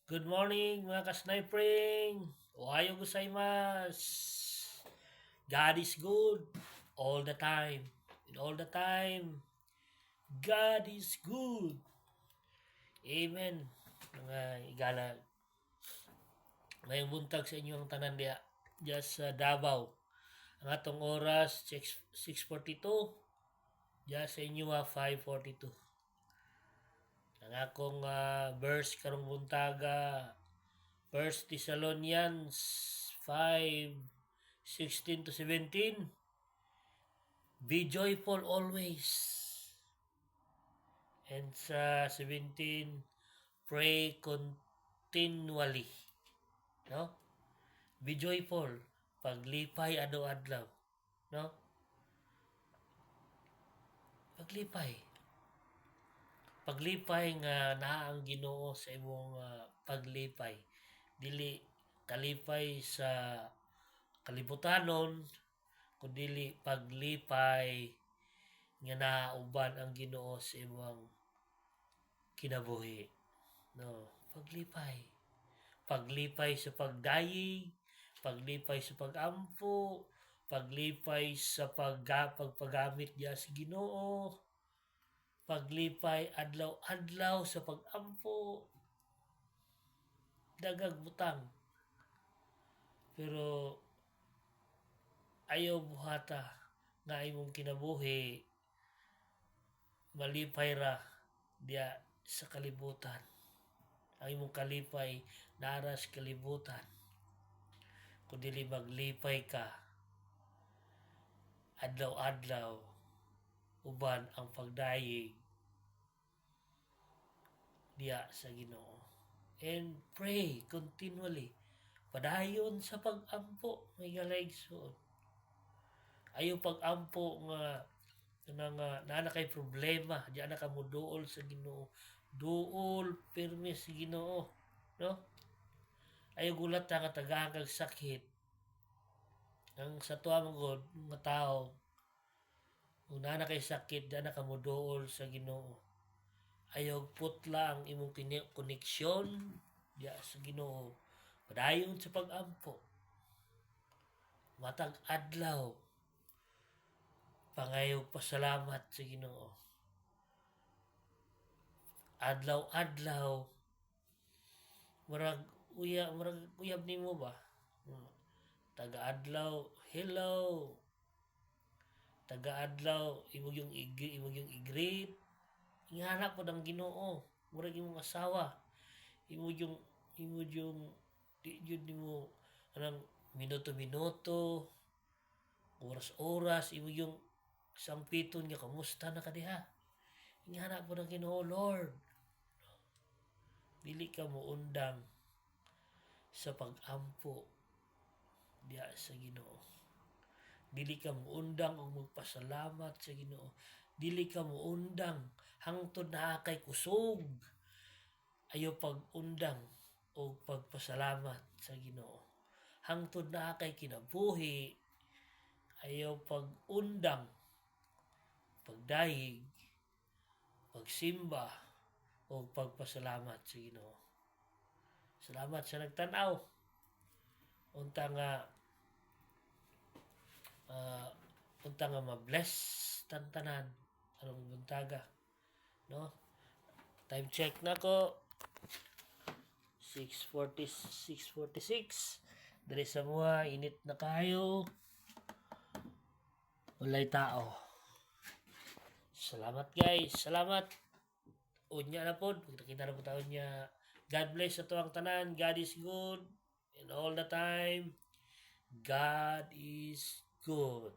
Good morning mga ka-snipering! Ohayo gozaimasu! God is good all the time. And all the time, God is good. Amen. Mga igala, may buntag sa inyong tanan diya. Just sa Davao. Ang atong oras, 6:42. Just sa inyo 5:42. Ang akong verse karong buntaga, First Thessalonians 5:16 to 17. Be joyful always. And sa 17, pray continually. No? Be joyful. Paglipay adlaw-adlaw. No? Paglipay. Paglipay nga naa ang Ginoo sa imong paglipay. Dili kalipay sa kalibutanon, kundi paglipay nga nauban ang Ginoo sa imong kinabuhi. No, paglipay. Paglipay sa pagdayig, paglipay sa pagampo, paglipay sa pagpagamit niya sa Ginoo, paglipay adlaw-adlaw sa pagampo, dagag butang. Pero ayaw buhata nga imong kinabuhi malipay ra diya sa kalibutan. Ang imong kalipay naras kalibutan. Kung dili maglipay ka adlaw-adlaw uban ang pagdayeg diya sa Ginoo. And pray continually. Padayon sa pag-ampo may galaygson. Ayaw pag-ampo nga na kay problema, diyan na ka mo duol sa Ginoo. Duol pirmi sa Ginoo, no? Ayaw gulat nga tagahan kag sakit. Ang sa tuwa mga mga tao, kung na kay sakit, diyan na ka mo duol sa Ginoo. Ayaw putla ang imong koneksyon diya sa Ginoo. Padayon sa pag-ampo. Matag adlaw pangayo pasalamat sa Ginoo. Adlaw-adlaw murag uyab nimo ba? Taga-adlaw, hello. Taga-adlaw imo yung i-greet. Ingana po ng Ginoo. Murag imong asawa. Imo yung di jud nimo anang minuto-minuto, oras-oras, imo yung sampiton nga kamusta na ka diha. Ingana po ng Ginoo, Lord. Dili ka mo undang sa pag-ampo diya sa Ginoo. Dili ka mo undang og magpasalamat sa Ginoo. Dili ka mo undang hangtod na kay kusog. Ayaw pag-undang o pagpasalamat sa Ginoo. Hangtod na kay kinabuhi, ayaw pag-undang, pagdayig, pagsimba, o pagpasalamat sa Ginoo. Salamat sa nagtanaw. Unta nga ma-bless tantanan arong buntaga, no? Time check na ko 6:46. Diri sa mga init na kayo, walay tao. Salamat guys, salamat. Unya na pod, kita na po taon niya. God bless sa tuwang tanan. God is good and all the time. God is good.